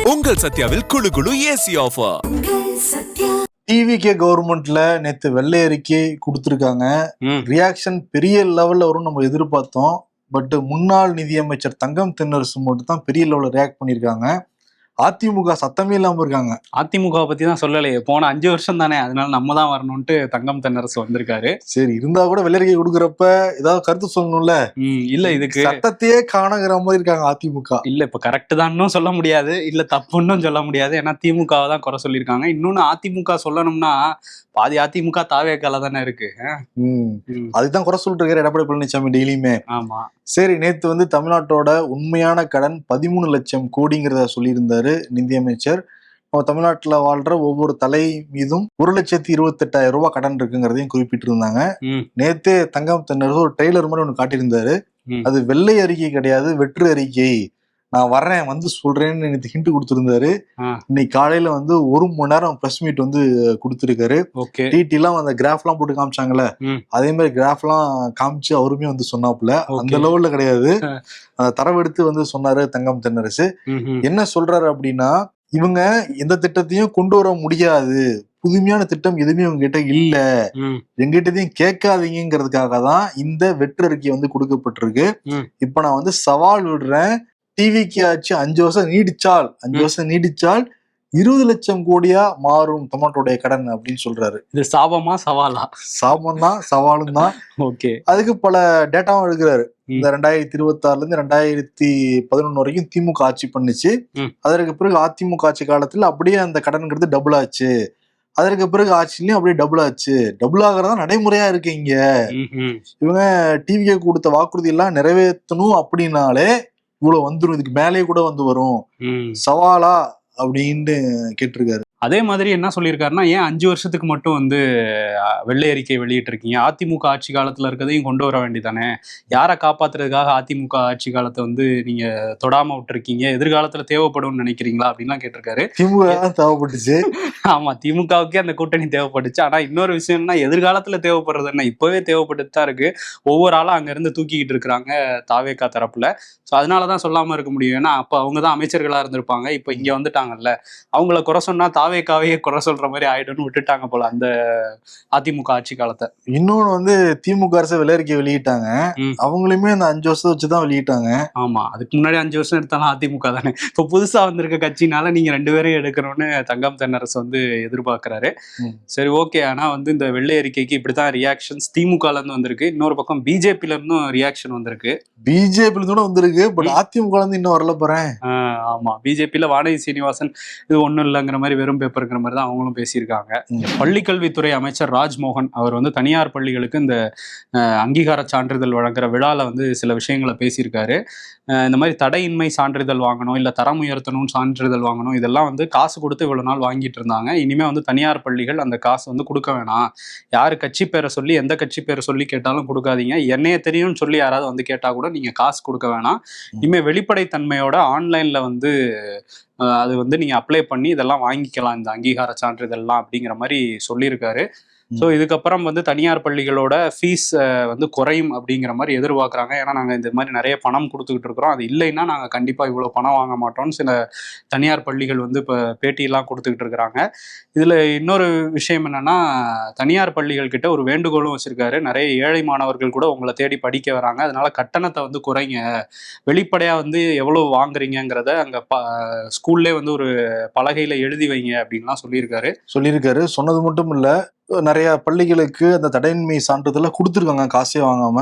உங்கள் சத்யாவில் குளு குளு ஏசி ஆஃபர். டிவிகே கவர்மெண்ட்ல நேத்து வெள்ளை அறிக்கை கொடுத்திருக்காங்க. ரியாக்ஷன் பெரிய லெவல்ல வரும் நம்ம எதிர்பார்த்தோம். பட் முன்னாள் நிதியமைச்சர் தங்கம் தென்னரசு மட்டும் தான் பெரிய லெவல்ல ரியாக்ட் பண்ணிருக்காங்க. அதிமுக சத்தமே இல்லாம இருக்காங்க. அதிமுக பத்தி தான் சொல்லலையே, போன 5 வருஷம் தானே, அதனால நம்ம தான் வரணும்ட்டு தங்கம் தென்னரசு வந்திருக்காரு. சரி, இருந்தா கூட வெள்ளரிக்கை கொடுக்கறப்ப ஏதாவது கருத்து சொல்லணும்ல. இல்ல, இதுக்கு சத்தத்தையே காணங்கிற மாதிரி இருக்காங்க அதிமுக. இல்ல இப்ப கரெக்ட் தான் சொல்ல முடியாது, இல்ல தப்புன்னும் சொல்ல முடியாது. ஏன்னா திமுகவை தான் குறை சொல்லியிருக்காங்க. இன்னொன்னு அதிமுக சொல்லணும்னா பாதி அதிமுக தாவேக்கால தானே இருக்கு. அதுதான் குறை சொல்லிட்டு இருக்காரு எடப்பாடி பழனிசாமி டெய்லியுமே. ஆமா. சரி, நேத்து தமிழ்நாட்டோட உண்மையான கடன் 13 லட்சம் கோடிங்கிறத சொல்லியிருந்தாரு நிதியமைச்சர். நம்ம தமிழ்நாட்டுல வாழ்ற ஒவ்வொரு தலை மீதும் 1,28,000 ரூபாய் கடன் இருக்குங்கிறதையும் குறிப்பிட்டு இருந்தாங்க. நேத்தே தங்கம் தென்னரசு ஒரு ட்ரெய்லர் மாதிரி ஒண்ணு காட்டியிருந்தாரு. அது வெள்ளை அறிக்கை கிடையாது, வெற்று அறிக்கை. நான் வர்றேன், வந்து சொல்றேன்னு எனக்கு ஹிண்ட் கொடுத்திருந்தாரு. இன்னைக்கு காலையில 1 மணி நேரம் பிரஸ் மீட் கொடுத்திருக்காரு. டிடி எல்லாம் அந்த கிராஃப் எல்லாம் போட்டு காமிச்சாங்கல்ல, அதே மாதிரி கிராஃப் எல்லாம் காமிச்சு அவருமே சொன்னாப்புல. அந்த லெவல்ல கிடையாது, அந்த தரவு எடுத்து சொன்னாரு தங்கம் தென்னரசு. என்ன சொல்றாரு அப்படின்னா, இவங்க எந்த திட்டத்தையும் கொண்டு வர முடியாது, புதுமையான திட்டம் எதுவுமே உங்க கிட்ட இல்ல, எங்கிட்டதையும் கேட்காதீங்கிறதுக்காக தான் இந்த வெற்று அறிக்கை கொடுக்கப்பட்டிருக்கு. இப்ப நான் சவால் விடுறேன், டிவிக்கு ஆச்சு 5 வருஷம் நீடிச்சால் 20 லட்சம் கோடியா மாறும் தமிழ்நாட்டுடைய கடன் அப்படின்னு சொல்றாரு. இது சாபமா சவாலா? சாபம் தான், சவாலும் தான். ஓகே. அதுக்கு பல டேட்டாவும் எடுக்கிறாரு. இந்த 2026 இருந்து 2011 வரைக்கும் திமுக ஆட்சி பண்ணுச்சு. அதற்கு பிறகு அதிமுக ஆட்சி காலத்துல அப்படியே அந்த கடன்கிறது டபுள் ஆச்சு. அதற்கு பிறகு ஆட்சியிலையும் அப்படியே டபுள் ஆச்சு. டபுள் ஆகிறதா நடைமுறையா இருக்கு. இங்க இவங்க டிவிக்கு கொடுத்த வாக்குறுதி எல்லாம் நிறைவேற்றணும் அப்படின்னாலே இவ்வளவு வந்துரும், இதுக்கு மேலே கூட வரும், சவாலா அப்படின்னு கேட்டிருக்காரு. அதே மாதிரி என்ன சொல்லியிருக்காருன்னா, ஏன் 5 வருஷத்துக்கு மட்டும் வெள்ளை அறிக்கை வெளியிட்டு இருக்கீங்க? அதிமுக ஆட்சி காலத்துல இருக்கதையும் கொண்டு வர வேண்டியதானே? யாரை காப்பாத்துறதுக்காக அதிமுக ஆட்சி காலத்தை நீங்க தொடாம விட்டுருக்கீங்க? எதிர்காலத்துல தேவைப்படும்னு நினைக்கிறீங்களா அப்படின்லாம் கேட்டிருக்காரு. திமுக தேவைப்பட்டுச்சு. ஆமா, திமுகவுக்கே அந்த கூட்டணி தேவைப்பட்டுச்சு. ஆனா இன்னொரு விஷயம் என்ன, எதிர்காலத்துல தேவைப்படுறது என்ன, இப்பவே தேவைப்பட்டு தான் இருக்கு. ஒவ்வொரு ஆளும் அங்க இருந்து தூக்கிக்கிட்டு இருக்கிறாங்க தாவேகா தரப்புல. ஸோ அதனாலதான் சொல்லாம இருக்க முடியும். ஏன்னா அப்ப அவங்கதான் அமைச்சர்களா இருந்திருப்பாங்க, இப்ப இங்க வந்துட்டாங்கல்ல, அவங்கள குறை சொன்னா தாவேகாவையே குறை சொல்ற மாதிரி ஆயிடும்னு விட்டுட்டாங்க போல அந்த அதிமுக ஆட்சி காலத்தை. இன்னொன்னு திமுக அரசு வெள்ளரிக்கை வெளியிட்டாங்க, அவங்களுமே அந்த 5 வருஷத்தை வச்சுதான் வெளியிட்டாங்க. ஆமா, அதுக்கு முன்னாடி 5 வருஷம் எடுத்தாலும் அதிமுக தானே. இப்ப புதுசா வந்திருக்க கட்சினால நீங்க 2 பேரையும் எடுக்கணும்னு தங்கம் தென்னரசு எதிர்பார்க்கிறாரு. சரி, ஓகே. ஆனா இந்த வெள்ளை அறிக்கைக்கு இப்படித்தான் ரியாக்ஷன்ஸ் திமுகல இருந்து வந்திருக்கு. இன்னொரு பக்கம் பிஜேபில இருந்தும் ரியாக்ஷன் வந்திருக்கு. பிஜேபில இருந்து வந்திருக்கு, பட் அதிமுக இன்னும் வரல போறேன். ஆமா, பிஜேபியில வானதி சீனிவாசன் இது ஒண்ணும் இல்லைங்கிற மாதிரி வெறும் பேப்பருங்கிற மாதிரி தான் அவங்களும் பேசியிருக்காங்க. பள்ளிக்கல்வித்துறை அமைச்சர் ராஜ்மோகன் அவர் தனியார் பள்ளிகளுக்கு இந்த அங்கீகார சான்றிதழ் வழங்குற விழால சில விஷயங்களை பேசியிருக்காரு. இந்த மாதிரி தடையின்மை சான்றிதழ் வாங்கணும், இல்ல தரம் உயர்த்தணும் சான்றிதழ் வாங்கணும், இதெல்லாம் காசு கொடுத்து இவ்வளவு நாள் வாங்கிட்டு இருந்தாங்க. இனிமே தனியார் பள்ளிகள் அந்த காசு கொடுக்க வேணாம். யாரு கட்சி பேரை சொல்லி, எந்த கட்சி பேரை சொல்லி கேட்டாலும் கொடுக்காதீங்க. என்னைய தெரியும்னு சொல்லி யாராவது கேட்டா கூட நீங்க காசு கொடுக்க வேணாம். இனிமே வெளிப்படைத்தன்மையோட ஆன்லைன்ல அது நீங்க அப்ளை பண்ணி இதெல்லாம் வாங்கிக்கலாம், இந்த அங்கீகார சான்றிதழ்லாம் அப்படிங்கிற மாதிரி சொல்லியிருக்காரு. ஸோ இதுக்கப்புறம் தனியார் பள்ளிகளோட ஃபீஸ் குறையும் அப்படிங்கிற மாதிரி எதிர்பார்க்குறாங்க. ஏன்னா நாங்கள் இந்த மாதிரி நிறைய பணம் கொடுத்துக்கிட்டு இருக்கிறோம், அது இல்லைன்னா நாங்கள் கண்டிப்பாக இவ்வளோ பணம் வாங்க மாட்டோம்னு சில தனியார் பள்ளிகள் இப்போ பேட்டியெல்லாம் கொடுத்துக்கிட்டு இருக்கிறாங்க. இதில் இன்னொரு விஷயம் என்னன்னா, தனியார் பள்ளிகள் கிட்ட ஒரு வேண்டுகோளும் வச்சிருக்காரு. நிறைய ஏழை மாணவர்கள் கூட உங்களை தேடி படிக்க வராங்க, அதனால கட்டணத்தை குறைங்க, வெளிப்படையாக எவ்வளோ வாங்குறீங்கிறத அங்கே ஸ்கூல்லே ஒரு பலகையில் எழுதி வைங்க அப்படின்லாம் சொல்லியிருக்காரு. சொன்னது மட்டும் இல்லை, நிறைய பள்ளிகளுக்கு அந்த தடையின்மை சான்றிதழ் கொடுத்துருக்காங்க காசே வாங்காம.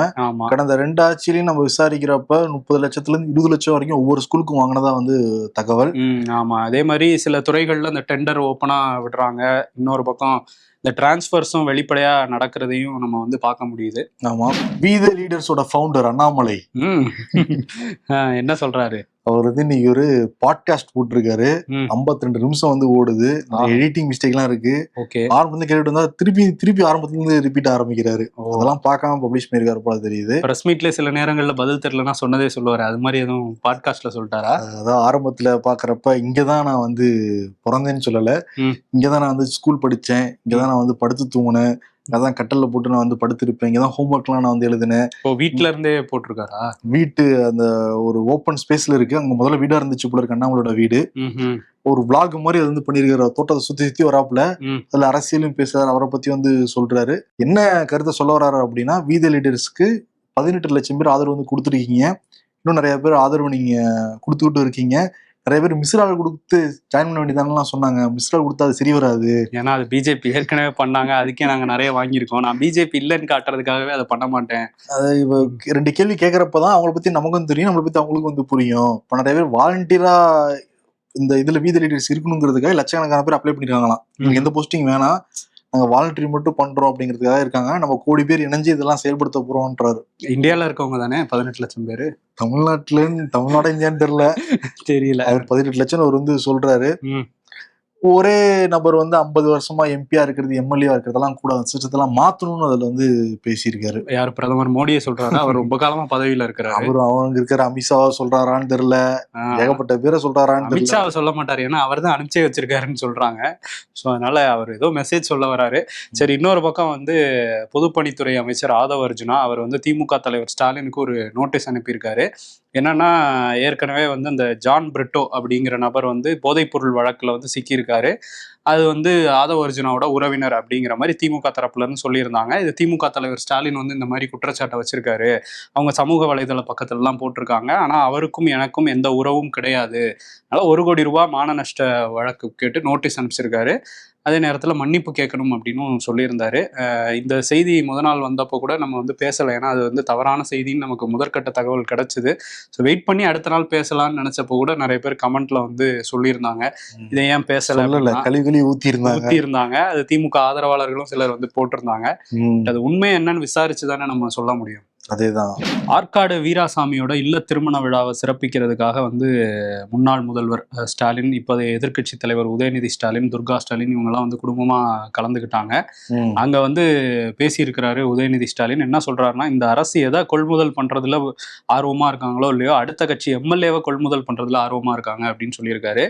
கடந்த 2 ஆட்சியிலையும் நம்ம விசாரிக்கிறப்ப 30 லட்சத்துல இருந்து 20 லட்சம் வரைக்கும் ஒவ்வொரு ஸ்கூலுக்கும் வாங்கினதா தகவல். ஆமா, அதே மாதிரி சில துறைகள்ல இந்த டெண்டர் ஓப்பனா விடுறாங்க. இன்னொரு பக்கம் இந்த டிரான்ஸ்ஃபர்ஸும் வெளிப்படையா நடக்கிறதையும் நம்ம பார்க்க முடியுது. ஆமா, பி தி லீடர்ஸோட ஃபவுண்டர் அண்ணாமலை என்ன சொல்றாரு? அவர் இன்னைக்கு ஒரு பாட்காஸ்ட் போட்டிருக்காரு. 52 நிமிஷம் ஓடுது. எடிட்டிங் மிஸ்டேக் எல்லாம் இருக்கு. ஆரம்பத்துல கேட்டுட்டு இருந்தா திருப்பி ஆரம்பத்துல இருந்து ரிப்பீட் ஆரம்பிக்கிறாரு. அதெல்லாம் பார்க்காம பப்ளிஷ் பண்ணிருக்காரு போல தெரியுது. பிரஸ் மீட்ல சில நேரங்கள்ல பதில் தெரியலன்னா சொன்னதே சொல்லுவாரு, அது மாதிரி எதுவும் பாட்காஸ்ட்ல சொல்லிட்டாரா? அதான் ஆரம்பத்துல பாக்குறப்ப இங்கதான் நான் பிறந்தேன்னு சொல்லல, இங்கதான் நான் ஸ்கூல் படிச்சேன், இங்கதான் நான் படுத்து தூங்கினேன், அதான் கட்டல்ல போட்டு நான் வந்து படுத்திருப்பேன், இங்கதான் ஹோம்ஒர்க்லாம் நான் வந்து எழுதினேன். இப்போ வீட்டுல இருந்தே போட்டிருக்காரா? வீட்டு அந்த ஒரு ஓப்பன் ஸ்பேஸ்ல இருக்கு, அங்க முதல்ல வீடா இருந்துச்சு போல இருக்கு, அண்ணாமலோட வீடு. ஒரு vlog மாதிரி அது வந்து பண்ணிருக்காரு, தோட்டத்தை சுத்தி சுத்தி வராப்புல. அதுல அரசியலும் பேசுறாரு, அவரை பத்தி வந்து சொல்றாரு. என்ன கருத்தை சொல்ல வர்றாரு அப்படின்னா, வீதி லீடர்ஸ்க்கு 18 லட்சம் பேர் ஆதரவு வந்து கொடுத்துருக்கீங்க, இன்னும் நிறைய பேர் ஆதரவு நீங்க கொடுத்துக்கிட்டு இருக்கீங்க, நிறைய பேர் மிஸ்ரால் கொடுத்து ஜாயின் பண்ண வேண்டியதானலாம் சொன்னாங்க, மிஸ்ரால் கொடுத்தா அது சரி வராது. ஏன்னா அது பிஜேபி ஏற்கனவே பண்ணாங்க, அதுக்கே நாங்க நிறைய வாங்கியிருக்கோம், நான் பிஜேபி இல்லைன்னு காட்டுறதுக்காகவே அதை பண்ண மாட்டேன். அது இப்போ 2 கேள்வி கேட்கறப்பதான் அவங்கள பத்தி நமக்கும் தெரியும், நம்மளை பத்தி அவங்களுக்கும் வந்து புரியும். இப்போ நிறைய பேர் வாலண்டியரா இந்த இதுல வீதி லீடர்ஸ் இருக்கணுங்கிறதுக்காக லட்சக்கணக்கான பேர் அப்ளை பண்ணிருக்காங்களாம். நீங்க எந்த போஸ்டிங் வேணாம், நாங்க வாலண்டரி மட்டும் பண்றோம் அப்படிங்கிறதுக்காக இருக்காங்க, நம்ம கோடி பேர் இணைஞ்சு இதெல்லாம் செயல்படுத்த போறோம்ன்றாரு. இந்தியால இருக்கவங்க தானே 18 லட்சம் பேரு? தமிழ்நாடு இந்தியான்னு தெரியல. அவர் 18 லட்சம் அவர் வந்து சொல்றாரு. ஒரே நபர் வந்து 50 வருஷமா எம்பியா இருக்கிறது, எம்எல்ஏ இருக்கிறதெல்லாம் கூட சிஸ்டத்தெல்லாம் மாத்தணும்னு அதுல வந்து பேசியிருக்காரு. யார், பிரதமர் மோடியை சொல்றாரு? அவர் ரொம்ப காலமா பதவியில இருக்கிறாரு. அவரு அவங்க இருக்கிற அமித்ஷாவை சொல்றாரான்னு தெரியல, ஏகப்பட்ட பேரை சொல்றாரான்னு தெரியல. அமித்ஷாவை சொல்ல மாட்டாரு, ஏன்னா அவர் தான் அனுப்பிச்சே வச்சிருக்காருன்னு சொல்றாங்க. ஸோ அதனால அவர் ஏதோ மெசேஜ் சொல்ல வராரு. சரி, இன்னொரு பக்கம் வந்து பொதுப்பணித்துறை அமைச்சர் ஆதவ் அர்ஜுனா அவர் வந்து திமுக தலைவர் ஸ்டாலினுக்கு ஒரு நோட்டீஸ் அனுப்பியிருக்காரு. என்னன்னா, ஏற்கனவே வந்து அந்த ஜான் பிரிட்டோ அப்படிங்கிற நபர் வந்து போதைப்பொருள் வழக்குல வந்து சிக்கியிருக்காரு. அது வந்து ஆதவ் அர்ஜுனாவோட உறவினர் அப்படிங்கிற மாதிரி திமுக தரப்புல இருந்து சொல்லியிருந்தாங்க. இது திமுக தலைவர் ஸ்டாலின் வந்து இந்த மாதிரி குற்றச்சாட்டை வச்சிருக்காரு, அவங்க சமூக வலைதள பக்கத்துல எல்லாம் போட்டிருக்காங்க. ஆனா அவருக்கும் எனக்கும் எந்த உறவும் கிடையாது, அதனால 1 கோடி ரூபாய் மான நஷ்ட வழக்கு கேட்டு நோட்டீஸ் அனுப்பிச்சிருக்காரு. அதே நேரத்தில் மன்னிப்பு கேட்கணும் அப்படின்னு சொல்லியிருந்தாரு. இந்த செய்தி நாள் வந்தப்போ கூட நம்ம வந்து பேசலை, ஏன்னா அது வந்து தவறான செய்தின்னு நமக்கு முதற்கட்ட தகவல் கிடைச்சிது. ஸோ வெயிட் பண்ணி அடுத்த நாள் பேசலாம்னு நினைச்சப்போ கூட நிறைய பேர் கமெண்ட்ல வந்து சொல்லியிருந்தாங்க, இதை ஏன் பேசல, ஊத்திருந்தாங்க. அது திமுக ஆதரவாளர்களும் சிலர் வந்து போட்டிருந்தாங்க. அது உண்மை என்னன்னு விசாரிச்சு தானே நம்ம சொல்ல முடியும். அதேதான். ஆற்காடு வீராசாமியோட இல்ல திருமண விழாவை சிறப்பிக்கிறதுக்காக வந்து முன்னாள் முதல்வர் ஸ்டாலின், இப்போதைய எதிர்க்கட்சி தலைவர் உதயநிதி ஸ்டாலின், துர்கா ஸ்டாலின் இவங்கெல்லாம் வந்து குடும்பமா கலந்துக்கிட்டாங்க. அங்க வந்து பேசியிருக்கிறாரு உதயநிதி ஸ்டாலின். என்ன சொல்றாருன்னா, இந்த அரசு எதை கொள்முதல் பண்றதுல ஆர்வமா இருக்காங்களோ இல்லையோ, அடுத்த கட்சி எம்எல்ஏவை கொள்முதல் பண்றதுல ஆர்வமா இருக்காங்க அப்படின்னு சொல்லியிருக்காரு.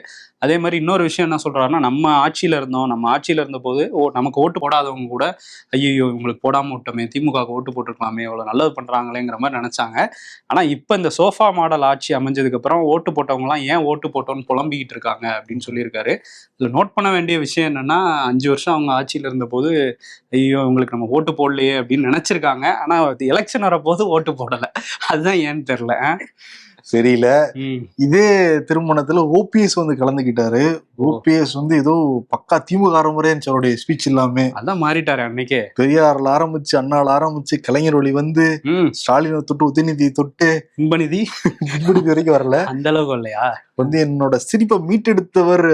அதே மாதிரி இன்னொரு விஷயம் என்ன சொல்றாருன்னா, நம்ம ஆட்சியில இருந்த போது நமக்கு ஓட்டு போடாதவங்க கூட ஐயோ உங்களுக்கு போடாம விட்டோமே, திமுக ஓட்டு போட்டிருக்கலாமே, எவ்வளவு நல்லது பண்றாங்களேங்கிற மாதிரி நினைச்சாங்க. ஆனா இப்ப இந்த சோஃபா மாடல் ஆட்சி அமைஞ்சதுக்கு அப்புறம் ஓட்டு போட்டவங்க எல்லாம் ஏன் ஓட்டு போட்டோன்னு புலம்பிக்கிட்டு இருக்காங்க அப்படின்னு சொல்லியிருக்காரு. இதுல நோட் பண்ண வேண்டிய விஷயம் என்னன்னா, 5 வருஷம் அவங்க ஆட்சியில இருந்த போது ஐயோ உங்களுக்கு நம்ம ஓட்டு போடலையே அப்படின்னு நினைச்சிருக்காங்க. ஆனா எலெக்ஷன் வரப்போது ஓட்டு போடல, அதுதான் ஏன்னு தெரியல. சரியில்ல. இதே திருமணத்துல ஓபிஎஸ் வந்து கலந்துக்கிட்டாரு. ஓபிஎஸ் வந்து ஏதோ பக்கா திமுக முறைன்னு அவருடைய ஸ்பீச் எல்லாமே அதான் மாறிட்டாரு. அன்னைக்கே பெரியார்ல ஆரம்பிச்சு, அண்ணால ஆரம்பிச்சு, கலைஞர் ஒளி வந்து ஸ்டாலினை தொட்டு உதயநிதியை தொட்டு இன்பநிதி வரைக்கும் வரல. அந்த அளவுக்கு இல்லையா? வந்து என்னோட சிரிப்பை மீட்டெடுத்தவர்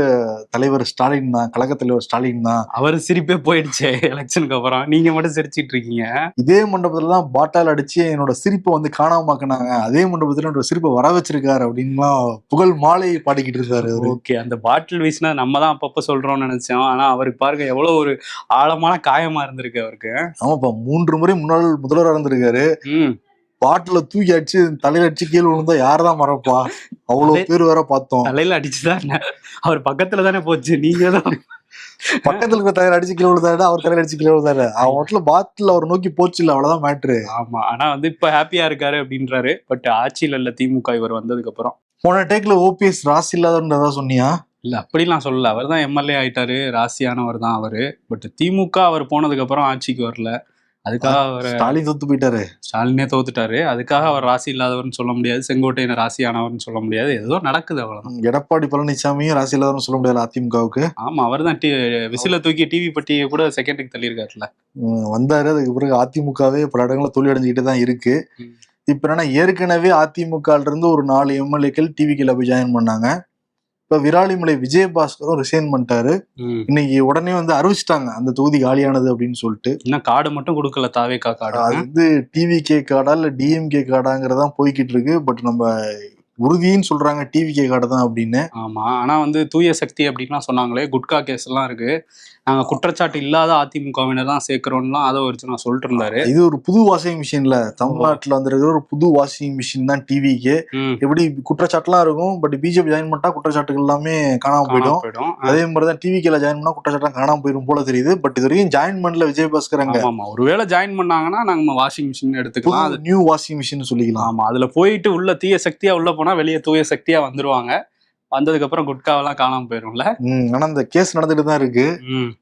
தலைவர் ஸ்டாலின் தான், கழக தலைவர் ஸ்டாலின் தான். அவர் சிரிப்பே போயிடுச்சு எலெக்ஷனுக்கு அப்புறம், நீங்க மட்டும் சிரிச்சிட்டு இருக்கீங்க. இதே மண்டபத்துலதான் பாட்டால் அடிச்சு என்னோட சிரிப்பை வந்து காணாமக்கினாங்க, அதே மண்டபத்துல என்னோட சிரிப்பை வர வச்சிருக்காரு அப்படின்லாம் புகழ் மாலை பாடிக்கிட்டு இருக்காரு. ஓகே, அந்த பாட்டில் வீசினா நம்ம தான் அப்பப்ப சொல்றோம்னு நினைச்சோம். ஆனா அவருக்கு பாருங்க எவ்வளவு ஒரு ஆழமான காயமா இருந்திருக்கு அவருக்கு. ஆமாப்பா, 3 முறை முன்னாள் முதல்வராக இருந்திருக்காரு. பாட்டுல தூக்கி அடிச்சு தலையில அடிச்சு கீழே விழுந்தா யாரதான் மறப்பா, அவ்வளவு பேர் வேற பார்த்தோம். தலையில அடிச்சுதான் அவர் பக்கத்துல தானே போச்சு, நீங்க தான் பக்கத்துல இருக்க தலையில அடிச்சு கீழே விழுந்தாரு, அவர் தலையில அடிச்சு கீழே விழுந்தாரு, அவன் மட்டும் பாட்டில் அவர் நோக்கி போச்சு இல்ல, அவ்வளவுதான் மேட்ரு. ஆமா, ஆனா வந்து இப்ப ஹாப்பியா இருக்காரு அப்படின்றாரு. பட் ஆட்சியில இல்ல திமுக இவர் வந்ததுக்கு அப்புறம். போன டேக்ல ஓபிஎஸ் ராசி இல்லாதவன்றதா சொன்னியா? இல்ல அப்படிலாம் சொல்லல, அவர் தான் எம்எல்ஏ ஆயிட்டாரு, ராசியானவர் தான் அவரு. பட் திமுக அவர் போனதுக்கு அப்புறம் ஆட்சிக்கு வரல, அதுக்காக அவர் ஸ்டாலின் தோத்து போயிட்டாரு, ஸ்டாலினே தோத்துட்டாரு. அதுக்காக அவர் ராசி இல்லாதவர்னு சொல்ல முடியாது, செங்கோட்டையன் ராசியானவர்னு சொல்ல முடியாது, ஏதோ நடக்குது அவ்வளவுதான். எடப்பாடி பழனிசாமியும் ராசி இல்லாதவர்னு சொல்ல முடியாது அதிமுகவுக்கு. ஆமா, அவர் தான் விசில தூக்கி டிவி பட்டியை கூட செகண்டுக்கு தள்ளியிருக்காருல வந்தாரு. அதுக்கு பிறகு அதிமுகவே பல இடங்களில் தோல்வி அடைஞ்சுக்கிட்டு தான் இருக்கு. இப்ப என்னன்னா, ஏற்கனவே அதிமுக இருந்து ஒரு 4 எம்எல்ஏக்கள் டிவிக்கில போய் ஜாயின் பண்ணாங்க. இப்ப விராலிமலை விஜயபாஸ்கரும் ரிசைன் பண்ணிட்டாரு. இன்னைக்கு உடனே வந்து அறிவிச்சிட்டாங்க அந்த தொகுதி காலியானது அப்படின்னு சொல்லிட்டு. இன்னும் கார்டு மட்டும் கொடுக்கல, தாவேகா கார்டு. அது வந்து டிவிகே கார்டா இல்ல டிஎம்கே கார்டாங்கிறதான் போய்கிட்டு இருக்கு. பட் நம்ம உறுதின்னு சொல்றாங்க டிவிகே கார்டு தான் அப்படின்னு. ஆமா, ஆனா வந்து தூய சக்தி அப்படின்லாம் சொன்னாங்களே, குட்கா கேஸ் எல்லாம் இருக்கு, நாங்க குற்றச்சாட்டு இல்லாத அதிமுகவினர் தான் சேர்க்கிறோம்லாம் அதை வச்சு நான் சொல்லிட்டு இருந்தாரு. இது ஒரு புது வாஷிங் மிஷின்ல தமிழ்நாட்டுல வந்திருக்கிற ஒரு புது வாஷிங் மிஷின் தான் டிவிகே. எப்படி குற்றச்சாட்டுலாம் இருக்கும், பட் பிஜேபி ஜாயின் பண்ணிட்டா குற்றச்சாட்டுகள் எல்லாமே காணாம போயிடும். அதே மாதிரிதான் டிவிகேல ஜாயின் பண்ணா குற்றச்சாட்டு காணாம போயிடும் போல தெரியுது. பட் இது வரைக்கும் ஜாயின் பண்ணல விஜயபாஸ்கர். ஆமா, ஒருவேளை ஜாயின் பண்ணாங்கன்னா நாங்க வாஷிங் மிஷின் எடுத்துக்கலாம், அது நியூ வாஷிங் மிஷின் சொல்லிக்கலாம். ஆமா, அதுல போயிட்டு உள்ள தீய சக்தியா உள்ள போனா வெளியே தூய சக்தியா வந்துருவாங்க. வந்ததுக்கு அப்புறம் குட்காவெல்லாம் காணாம போயிரும்ல. ஆனா இந்த கேஸ் நடந்துட்டு தான் இருக்கு.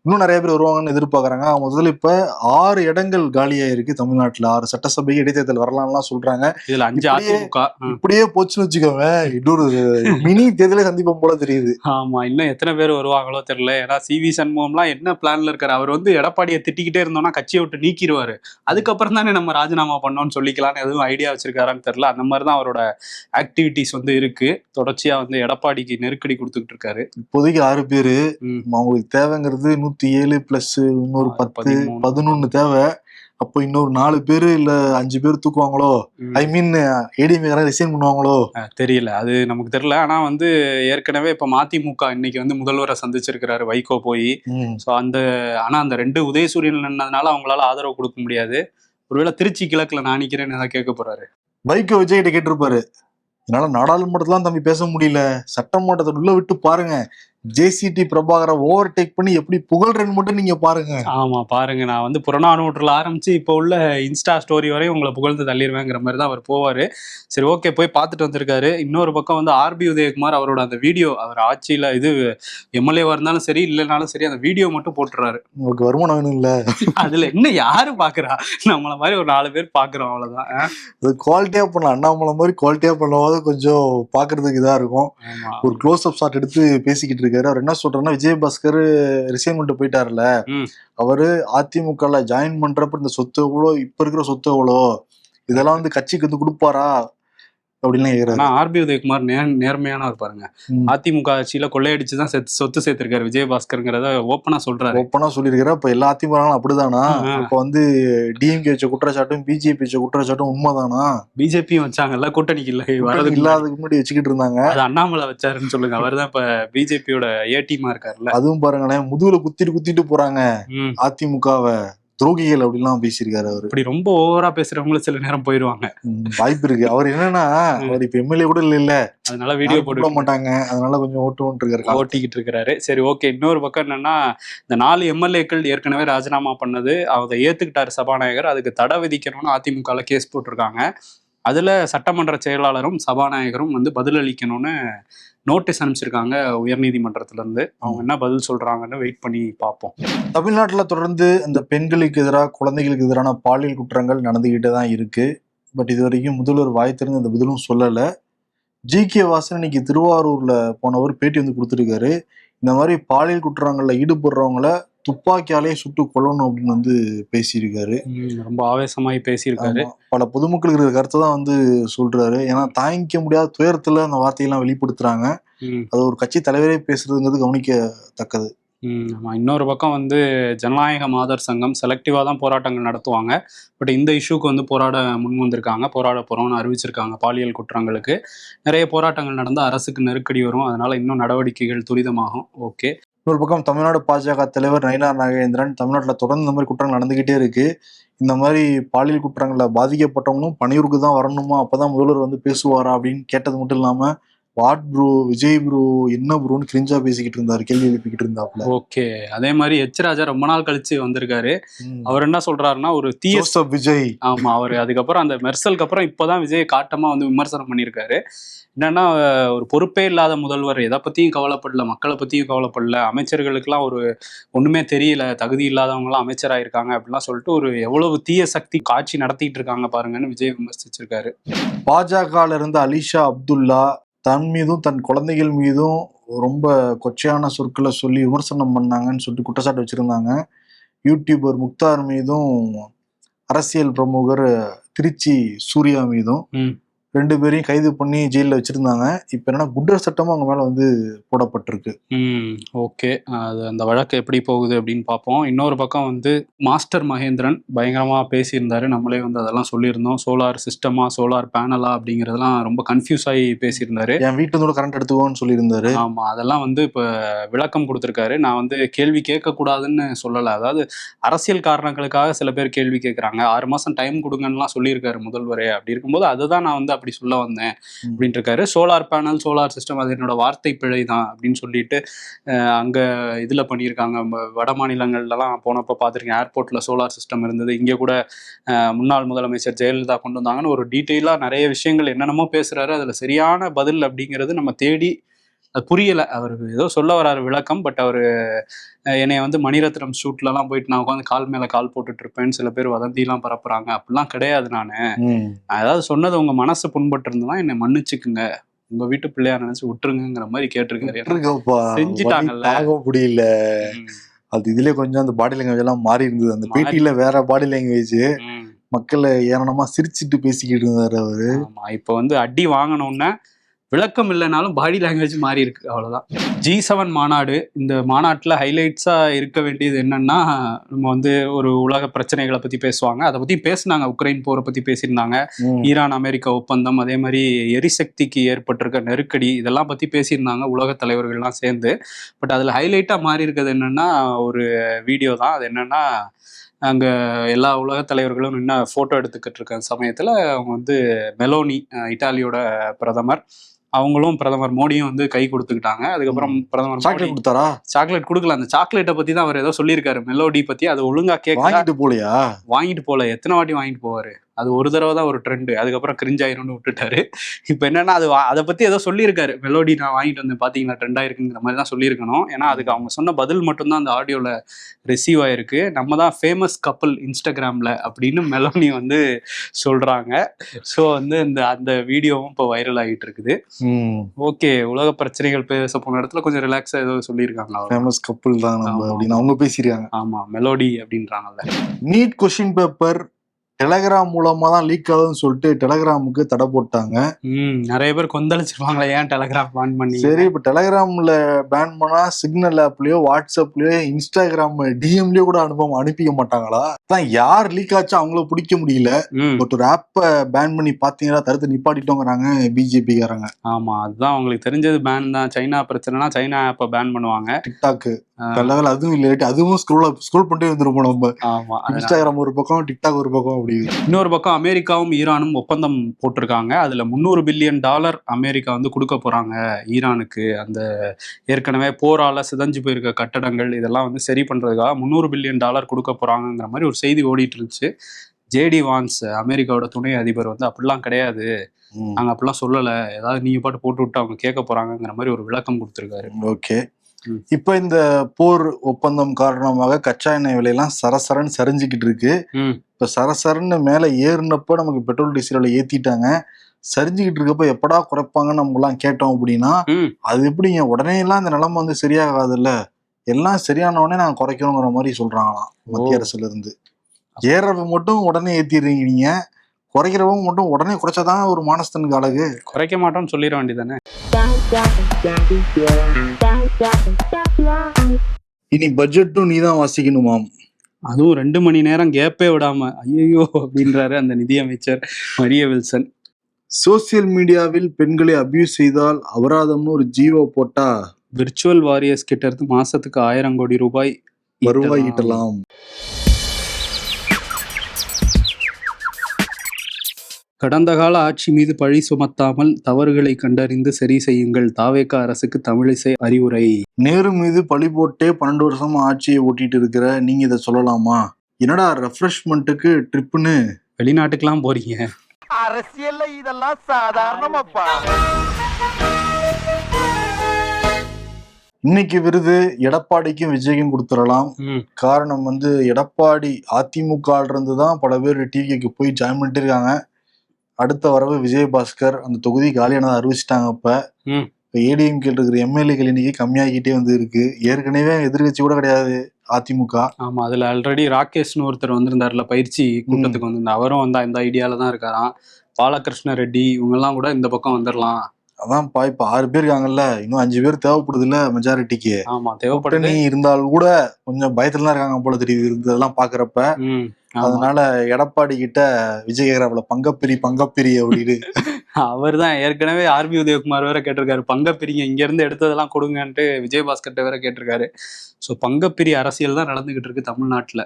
இன்னும் நிறைய பேர் வருவாங்கன்னு எதிர்பார்க்கறாங்க. முதல்ல இப்ப 6 இடங்கள் காலியா இருக்கு தமிழ்நாட்டுல. 6 சட்டசபைக்கு இடைத்தேர்தல் வரலாம்லாம் சொல்றாங்க. இதுல 5 அதிமுக. இப்படியே போச்சுன்னு வச்சுக்கோங்க, இன்னொரு மினி தேர்தலே சந்திப்போம் போல தெரியுது. ஆமா, இன்னும் எத்தனை பேர் வருவாங்களோ தெரியல. ஏன்னா சிவி சண்முகம்லாம் என்ன பிளான்ல இருக்காரு, அவர் வந்து எடப்பாடியை திட்டிக்கிட்டே இருந்தோம்னா கட்சியை விட்டு நீக்கிடுவாரு, அதுக்கப்புறம் தானே நம்ம ராஜினாமா பண்ணோம்னு சொல்லிக்கலாம்னு எதுவும் ஐடியா வச்சிருக்காரான்னு தெரியல. அந்த மாதிரிதான் அவரோட ஆக்டிவிட்டிஸ் வந்து இருக்கு. தொடர்ச்சியா வந்து எடப்பாடி நெருக்கடி கொடுத்துட்டு இருக்காரு. இப்போதைக்கு 6 பேரு, அவங்களுக்கு தேவைங்கிறது 107 பிளஸ் இன்னொரு 10 11 தேவை. அப்போ இன்னொரு 4 பேரு இல்ல 5 பேர் தூக்குவாங்களோ, ஐ மீன் ஏடிஎம்கே ரிசைன் பண்ணுவாங்களோ தெரியல, அது நமக்கு தெரியல. ஆனா வந்து ஏற்கனவே இப்ப மதிமுக இன்னைக்கு வந்து முதல்வரை சந்திச்சிருக்கிறாரு வைகோ போய். ஆனா அந்த 2 உதயசூரியன் நின்னதுனால அவங்களால ஆதரவு கொடுக்க முடியாது. ஒருவேளை திருச்சி கிழக்குல நான் நிக்கிறேன்னு ஏதாவது கேட்க போறாரு வைகோ. விஜய் கிட்ட கேட்டிருப்பாரு, என்னால நாடாளுமன்றத்துல தம்பி பேச முடியல, சட்டமன்றத்தை உள்ள விட்டு பாருங்க, ஜேசிடி பிரபாகரை ஓவர்டேக் பண்ணி எப்படி புகழ்றேன்னு மட்டும் நீங்க பாருங்க. ஆமா பாருங்க, நான் வந்து புறநானூற்றுல ஆரம்பிச்சு இப்போ உள்ள இன்ஸ்டா ஸ்டோரி வரையும் உங்களை புகழ்ந்து தள்ளிடுவேங்கிற மாதிரி தான் அவர் போவாரு. சரி, ஓகே, போய் பார்த்துட்டு வந்திருக்காரு. இன்னொரு பக்கம் வந்து ஆர்பி உதயகுமார் அவரோட அந்த வீடியோ, அவர் ஆட்சியில இது எம்எல்ஏவா இருந்தாலும் சரி இல்லைனாலும் சரி, அந்த வீடியோ மட்டும் போட்டுறாரு. உங்களுக்கு வருமானம் வேணும் இல்ல, அதுல என்ன யாரு பாக்குறா, நம்மள மாதிரி ஒரு 4 பேர் பாக்குறோம், அவ்வளவுதான். அது குவாலிட்டியா பண்ணலாம், அண்ணாமலை மாதிரி குவாலிட்டியா பண்ணும்போது கொஞ்சம் பாக்குறதுக்கு இதா இருக்கும். ஒரு க்ளோஸ் அப் ஷாட் எடுத்து பேசிக்கிட்டு அவர் என்ன சொல்றாருன்னா, விஜயபாஸ்கர் ரிசைன் பண்ணிட்டு போயிட்டாருல, அவரு அதிமுக ஜாயின் பண்றப்ப இந்த சொத்து எவ்வளோ, இப்ப இருக்கிற சொத்து எவ்வளோ, இதெல்லாம் வந்து கட்சிக்கு வந்து கொடுப்பாரா அப்படின்னு கேக்குறாரு. ஆர்பி உதயகுமார் நேர்மையானவர் பாருங்க. அதிமுக ஆட்சியில கொள்ளையடிச்சுதான் சொத்து சேர்த்திருக்காரு விஜயபாஸ்கர்ங்கிறத ஓப்பனா சொல்றாரு. ஓப்பனா சொல்லியிருக்காரு. அப்ப எல்லா அதிமுக அப்படிதானா? அப்ப வந்து டிஎம்கே வச்ச குற்றச்சாட்டும் பிஜேபி வச்ச குற்றச்சாட்டும் உண்மைதானா? பிஜேபியும் வச்சாங்கல்ல கூட்டணிக்கு இல்ல, வரதுக்கு இல்லாததுக்கு முன்னாடி வச்சுக்கிட்டு இருந்தாங்க. அது அண்ணாமலை வச்சாருன்னு சொல்லுங்க, அவர் தான் இப்ப பிஜேபியோட ஏடிமா இருக்காருல்ல. அதுவும் பாருங்களேன், முதுகுல குத்திட்டு போறாங்க அதிமுகவை, துரோகிகள் அப்படிலாம் பேசியிருக்காரு அவரு. இப்படி ரொம்ப ஓவரா பேசுறவங்களும் சில நேரம் போயிருவாங்க, வாய்ப்பு இருக்கு. அவர் என்னன்னா, அவர் இப்ப எம்எல்ஏ கூட இல்ல, அதனால வீடியோ போட மாட்டாங்க, அதனால கொஞ்சம் ஓட்டிக்கிட்டு இருக்காரு. சரி, ஓகே. இன்னொரு பக்கம் என்னன்னா, இந்த 4 எம்எல்ஏக்கள் ஏற்கனவே ராஜினாமா பண்ணது, அதை ஏத்துக்கிட்டாரு சபாநாயகர், அதுக்கு தடை விதிக்கணும்னு அதிமுக கேஸ் போட்டிருக்காங்க. அதுல சட்டமன்ற செயலாளரும் சபாநாயகரும் வந்து பதிலளிக்கணும்னு நோட்டீஸ் அனுப்பிச்சிருக்காங்க உயர்நீதிமன்றத்துல இருந்து. அவங்க என்ன பதில் சொல்றாங்கன்னு வெயிட் பண்ணி பார்ப்போம். தமிழ்நாட்டுல தொடர்ந்து இந்த பெண்களுக்கு எதிராக, குழந்தைகளுக்கு எதிரான பாலியல் குற்றங்கள் நடந்துகிட்டே தான் இருக்கு. பட் இது வரைக்கும் முதல்வர் வாய் திறந்து இந்த பதிலும் சொல்லல. ஜி.கே. வாசன் இன்னைக்கு திருவாரூர்ல போனவர் பேட்டி வந்து கொடுத்துருக்காரு. இந்த மாதிரி பாலியல் குற்றங்கள்ல ஈடுபடுறவங்கள துப்பாக்கியாலே சுட்டு கொல்லணும் அப்படின்னு வந்து பேசியிருக்காரு. ரொம்ப ஆவேசமாய் பேசியிருக்காரு. பல பொதுமக்களுக்கு இருக்கிற கருத்தை தான் வந்து சொல்றாரு. ஏன்னா தாங்கிக்க முடியாத துயரத்துல அந்த வார்த்தையெல்லாம் வெளிப்படுத்துறாங்க. அது ஒரு கட்சி தலைவரே பேசுறதுங்கிறது கவனிக்கத்தக்கது. இன்னொரு பக்கம் வந்து ஜனநாயக மாதர் சங்கம் செலக்டிவா தான் போராட்டங்கள் நடத்துவாங்க. பட் இந்த இஷ்யூக்கு வந்து போராட முன் வந்திருக்காங்க, போராட போறோம்னு அறிவிச்சிருக்காங்க. பாலியல் குற்றங்களுக்கு நிறைய போராட்டங்கள் நடந்தால் அரசுக்கு நெருக்கடி வரும், அதனால இன்னும் நடவடிக்கைகள் துரிதமாகும். ஓகே. இன்னொரு பக்கம் தமிழ்நாடு பாஜக தலைவர் நயினார் நாகேந்திரன், தமிழ்நாட்டில் தொடர்ந்து இந்த மாதிரி குற்றங்கள் நடந்துகிட்டே இருக்கு, இந்த மாதிரி பாலியல் குற்றங்களை பாதிக்கப்பட்டவங்களும் பணியூருக்கு தான் வரணுமா, அப்பதான் முதல்வர் வந்து பேசுவாரா அப்படின்னு கேட்டது மட்டும் இல்லாம, வாட் ப்ரோ, விஜய் ப்ரோ, என்ன ப்ரோன்னு கிரிஞ்சா பேசிக்கிட்டு இருந்தாரு, கேள்வி எழுப்பிக்கிட்டு இருந்தாப்ல. ஓகே. அதே மாதிரி எச் ராஜா ரொம்ப நாள் கழிச்சு வந்திருக்காரு. அவர் என்ன சொல்றாருன்னா, ஒரு விஜய், ஆமா, அவரு அதுக்கப்புறம் அந்த மெர்சலுக்கு அப்புறம் இப்பதான் விஜய் காட்டமா வந்து விமர்சனம் பண்ணியிருக்காரு. என்னன்னா, ஒரு பொறுப்பே இல்லாத முதல்வர், எதை பத்தியும் கவலைப்படல, மக்களை பத்தியும் கவலைப்படல, அமைச்சர்களுக்கெல்லாம் ஒரு ஒண்ணுமே தெரியல, தகுதி இல்லாதவங்க எல்லாம் அமைச்சராயிருக்காங்க அப்படிலாம் சொல்லிட்டு ஒரு எவ்வளவு தீய சக்தி காட்சி நடத்திட்டு இருக்காங்க பாருங்கன்னு விஜய் விமர்சிச்சிருக்காரு. பாஜகல இருந்து அலிஷா அப்துல்லா தன் மீதும் தன் குழந்தைகள் மீதும் ரொம்ப கொச்சையான சொற்களை சொல்லி விமர்சனம் பண்ணாங்கன்னு சொல்லிட்டு குற்றச்சாட்டு வச்சிருந்தாங்க. யூடியூபர் முக்தார் மீதும் அரசியல் பிரமுகர் திருச்சி சூர்யா மீதும் 2 பேரையும் கைது பண்ணி ஜெயிலில் வச்சிருந்தாங்க. இப்ப என்னன்னா குண்டர் சட்டமும் அவங்க மேல வந்து போடப்பட்டிருக்கு. ஓகே. அது அந்த வழக்கு எப்படி போகுது அப்படின்னு பார்ப்போம். இன்னொரு பக்கம் வந்து மாஸ்டர் மகேந்திரன் பயங்கரமா பேசியிருந்தாரு. நம்மளே வந்து அதெல்லாம் சொல்லியிருந்தோம். சோலார் சிஸ்டமா, சோலார் பேனலா அப்படிங்கிறதெல்லாம் ரொம்ப கன்ஃபியூஸ் ஆகி பேசியிருந்தாரு. என் வீட்டு வந்து கரண்ட் எடுத்துக்கோன்னு சொல்லியிருந்தாரு. ஆமா, அதெல்லாம் வந்து இப்ப விளக்கம் கொடுத்திருக்காரு. நான் வந்து கேள்வி கேட்கக்கூடாதுன்னு சொல்லல. அதாவது அரசியல் காரணங்களுக்காக சில பேர் கேள்வி கேட்கறாங்க. 6 மாசம் டைம் கொடுங்கன்னுலாம் சொல்லியிருக்காரு முதல்வரே. அப்படி இருக்கும்போது அதுதான் நான் வந்து அப்படி சொல்ல வந்தேன் அப்படின்ட்டு இருக்காரு. சோலார் பேனல், சோலார் சிஸ்டம் அது என்னோட வார்த்தை பிழை தான் அப்படின்னு சொல்லிட்டு அங்க இதுல பண்ணியிருக்காங்க. வட மாநிலங்கள்லாம் போனப்ப பார்த்துருக்கேன், ஏர்போர்ட்ல சோலார் சிஸ்டம் இருந்தது. இங்கே கூட முன்னாள் முதலமைச்சர் ஜெயலலிதா கொண்டு வந்தாங்கன்னு ஒரு டீட்டெயிலா நிறைய விஷயங்கள் என்னென்னமோ பேசுறாரு. அதுல சரியான பதில் அப்படிங்கிறது நம்ம தேடி அது புரியல. அவர் ஏதோ சொல்ல வராரு விளக்கம். பட் அவரு என்னைய வந்து மணிரத்னம் ஷூட்லலாம் போயிட்டு நான் உட்காந்து கால் மேல கால் போட்டுட்டு இருப்பேன்னு சில பேர் வதந்திலாம் பரப்புறாங்க. அப்படிலாம் கிடையாது. நான் ஏதாவது சொன்னது உங்க மனசு புண்பட்டு இருந்ததுன்னா என்னை மன்னிச்சுக்குங்க, உங்க வீட்டு பிள்ளையா நினைச்சு விட்டுருங்கிற மாதிரி கேட்டிருக்காரு. செஞ்சுட்டாங்கல்ல, முடியல. அது இதுல கொஞ்சம் அந்த பாடி லாங்குவேஜ் எல்லாம் மாறி இருந்தது. அந்த பேட்டியில வேற பாடி லாங்குவேஜ், மக்களை ஏனமா சிரிச்சுட்டு பேசிக்கிட்டு இருந்தாரு அவரு. ஆமா, இப்ப வந்து அடி வாங்கணும்னா விளக்கம் இல்லைனாலும் பாடி லாங்குவேஜ் மாறி இருக்கு, அவ்வளவுதான். G7 மாநாடு. இந்த மாநாட்டில் ஹைலைட்ஸா இருக்க வேண்டியது என்னன்னா, நம்ம வந்து ஒரு உலக பிரச்சனைகளை பத்தி பேசுவாங்க. அதை பத்தி பேசினாங்க. உக்ரைன் போரை பத்தி பேசியிருந்தாங்க. ஈரான் அமெரிக்கா ஒப்பந்தம், அதே மாதிரி எரிசக்திக்கு ஏற்பட்டிருக்க நெருக்கடி, இதெல்லாம் பத்தி பேசியிருந்தாங்க உலக தலைவர்கள்லாம் சேர்ந்து. பட் அதுல ஹைலைட்டா மாறி இருக்கிறது என்னன்னா ஒரு வீடியோ தான். அது என்னன்னா, அங்கே எல்லா உலக தலைவர்களும் நின்று ஃபோட்டோ எடுத்துக்கிட்டு இருக்க சமயத்தில் அவங்க வந்து மெலோனி, இட்டாலியோட பிரதமர், அவங்களும் பிரதமர் மோடியும் வந்து கை கொடுத்துக்கிட்டாங்க. அதுக்கப்புறம் பிரதமர் சாக்லேட் கொடுத்தாரா? சாக்லேட் கொடுக்கல. அந்த சாக்லேட்டை பத்தி தான் அவர் ஏதோ சொல்லியிருக்காரு, மெலோடி பத்தி. அது ஒழுங்கா வாங்கிட்டு போலையா? வாங்கிட்டு போல. எத்தனை வாட்டி வாங்கிட்டு போவாரு? அது ஒரு தடவை தான் ஒரு ட்ரெண்டு. அதுக்கப்புறம் கிரிஞ்சாயிரும்னு விட்டுட்டாரு. இப்போ என்னன்னா, அதை பத்தி ஏதோ சொல்லியிருக்காரு, மெலோடி நான் வாங்கிட்டு வந்தேன் பாத்தீங்களா, ட்ரெண்டா இருக்குங்கிற மாதிரி தான் சொல்லியிருக்கணும். ஏன்னா அதுக்கு அவங்க சொன்ன பதில் மட்டும்தான் அந்த ஆடியோல ரிசீவ் ஆயிருக்கு. நம்ம தான் ஃபேமஸ் கப்பல் இன்ஸ்டாகிராம்ல அப்படின்னு மெலோனி வந்து சொல்றாங்க. ஸோ வந்து அந்த வீடியோவும் இப்போ வைரல் ஆகிட்டு இருக்குது. ஓகே, உலக பிரச்சனைகள் பேச போன இடத்துல கொஞ்சம் ரிலாக்ஸா ஏதோ சொல்லியிருக்காங்க. ஃபேமஸ் கப்பல் தான் நம்ம அப்படின்னு அவங்க பேசியிருக்காங்க. ஆமா, மெலோடி அப்படின்றாங்கல்ல. நீட் கொஸ்டின் பேப்பர் டெலகிராம் மூலமா தான் லீக் ஆகுதுன்னு சொல்லிட்டு டெலகிராமுக்கு தடை போட்டாங்க. நிறைய பேர் கொந்தளிச்சிருவாங்களே, ஏன் டெலகிராம் பேன் பண்ணி? சரி, இப்ப டெலகிராம்ல பேன் பண்ணா சிக்னல் ஆப்லயோ, வாட்ஸ்அப்லயோ, இன்ஸ்டாகிராம் டிஎம்லயோ கூட அனுப்பிக்க மாட்டாங்களா? தான் யார் லீக் ஆச்சோ அவங்கள பிடிக்க முடியல. பட் ஒரு ஆப்பை பேன் பண்ணி பாத்தீங்கன்னா தடுத்து நிப்பாட்டிட்டோங்கிறாங்க பிஜேபி காரங்க. ஆமா, அதுதான் அவங்களுக்கு தெரிஞ்சது பேன் தான். சைனா பிரச்சனைனா சைனா ஆப்பை பேன் பண்ணுவாங்க. டிக்டாக் அதுவும் இல்லை, அதுவும் ஸ்க்ரோல் பண்ணிட்டே வந்துருப்போம் நம்ம. ஆமா, இன்ஸ்டாகிராம் ஒரு பக்கம், டிக்டாக் ஒரு பக்கம். அப்படி இன்னொரு பக்கம் அமெரிக்காவும் ஈரானும் ஒப்பந்தம் போட்டிருக்காங்க. அதுல $300 பில்லியன் அமெரிக்கா வந்து கொடுக்க போறாங்க ஈரானுக்கு. அந்த ஏற்கனவே போரால சிதைஞ்சு போயிருக்க கட்டடங்கள் இதெல்லாம் வந்து சரி பண்றதுக்காக $300 பில்லியன் கொடுக்க போறாங்கிற மாதிரி ஒரு செய்தி ஓடிட்டு இருந்துச்சு. ஜேடி வான்ஸ், அமெரிக்காவோட துணை அதிபர் வந்து அப்படிலாம் கிடையாது, நாங்க அப்படிலாம் சொல்லல, ஏதாவது நீங்க பாட்டு போட்டு விட்டு அவங்க கேட்க போறாங்கிற மாதிரி ஒரு விளக்கம் கொடுத்திருக்காரு. ஓகே, இப்ப இந்த போர் ஒப்பந்தம் காரணமாக கச்சா எண்ணெய் விலையெல்லாம் சரசரன்னு சரிஞ்சுக்கிட்டு இருக்கு. இப்ப சரசரன்னு மேல ஏறினப்ப நமக்கு பெட்ரோல் டீசல் ஏத்திட்டாங்க. சரிஞ்சுக்கிட்டு இருக்கப்ப எப்படா குறைப்பாங்கன்னு நம்ம எல்லாம் கேட்டோம் அப்படின்னா, அது எப்படிங்க உடனே எல்லாம் இந்த நிலைமை வந்து சரியாகாதுல்ல, எல்லாம் சரியான உடனே நாங்க குறைக்கணுங்கிற மாதிரி சொல்றாங்களாம் மத்திய அரசுல இருந்து. ஏறவை மட்டும் உடனே ஏத்திடுறீங்க நீங்க, குறைக்கிறவங்க மட்டும் உடனே குறைச்சாதான் ஒரு மானஸ்தனுக்கு அழகு. குறைக்க மாட்டோம்னு சொல்லிட வேண்டியதானே. இனி பட்ஜெட்டும் நீதான் வாசிக்கணுமாம். அதுவும் 2 மணி நேரம் கேப்பே விடாம. ஐயோ அப்படின்றாரு அந்த நிதியமைச்சர் மரிய வில்சன். சோசியல் மீடியாவில் பெண்களை அபியூஸ் செய்தால் அபராதம்னு ஒரு ஜீவோ போட்டா விர்ச்சுவல் வாரியர்ஸ் கிட்ட இருந்து மாசத்துக்கு 1000 கோடி ரூபாய் வருவாய் ஈட்டலாம். கடந்த கால ஆட்சி மீது பழி சுமத்தாமல் தவறுகளை கண்டறிந்து சரி செய்யுங்கள், தாவேகா அரசுக்கு தமிழிசை அறிவுரை. நேரு மீது பழி போட்டே 12 வருஷமா ஆட்சியை ஓட்டிட்டு இருக்கிற நீங்க இதை சொல்லலாமா? என்னடா ரெஃப்ரெஷ்மெண்ட்டுக்கு ட்ரிப்புன்னு வெளிநாட்டுக்கெல்லாம் போறீங்க? அரசியல்ல இதெல்லாம் சாதாரணமாப்பா. இன்னைக்கு விருது எடப்பாடிக்கும் விஜய்க்கும் கொடுத்துடலாம். காரணம் வந்து எடப்பாடி அதிமுக இருந்துதான் பல பேர் டிவிக்கு போய் ஜாயின் பண்ணிட்டு இருக்காங்க. அடுத்த வரவு விஜயபாஸ்கர் அந்த தொகுதி காலியானதை அறிவிச்சிட்டாங்க. இப்ப ஏடிஎம்கே இருக்கிற எம்எல்ஏக்கள் இன்னைக்கு கம்மியாகிட்டே வந்து இருக்கு. ஏற்கனவே எதிர்கட்சி கூட கிடையாது அதிமுக. ஆமா, அதுல ஆல்ரெடி ராகேஷ்னு ஒருத்தர் வந்திருந்தாருல, பயிற்சி கூட்டத்துக்கு வந்திருந்தா, அவரும் வந்து அந்த ஐடியால தான் இருக்காராம். பாலகிருஷ்ண ரெட்டி இவங்கெல்லாம் கூட இந்த பக்கம் வந்துடலாம். அதான்ப்பா இப்ப 6 பேர் இருக்காங்கல்ல, இன்னும் 5 பேர் தேவைப்படுது இல்ல மெஜாரிட்டிக்கு. ஆமா, தேவைப்படுது. நீ இருந்தாலும் கூட கொஞ்சம் பயத்துல தான் இருக்காங்க போல தெரியுது இருந்ததெல்லாம் பாக்குறப்ப. அதனால எடப்பாடி கிட்ட விஜய் கேக்குறாப்புல பங்கப்பிரி அப்படின்னு. அவர் தான் ஏற்கனவே ஆர்பி உதயகுமார் வேற கேட்டிருக்காரு, பங்கப்பிரிங்க இங்க இருந்து எடுத்ததெல்லாம் கொடுங்கன்ட்டு விஜயபாஸ்கர்ட்ட வேற கேட்டிருக்காரு. சோ பங்கப்பிரி அரசியல் தான் நடந்துகிட்டு இருக்கு தமிழ்நாட்டுல.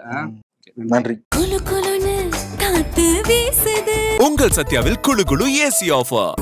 நன்றி. உங்கள் சத்யாவில் குளு குளு ஏசி ஆஃபர்.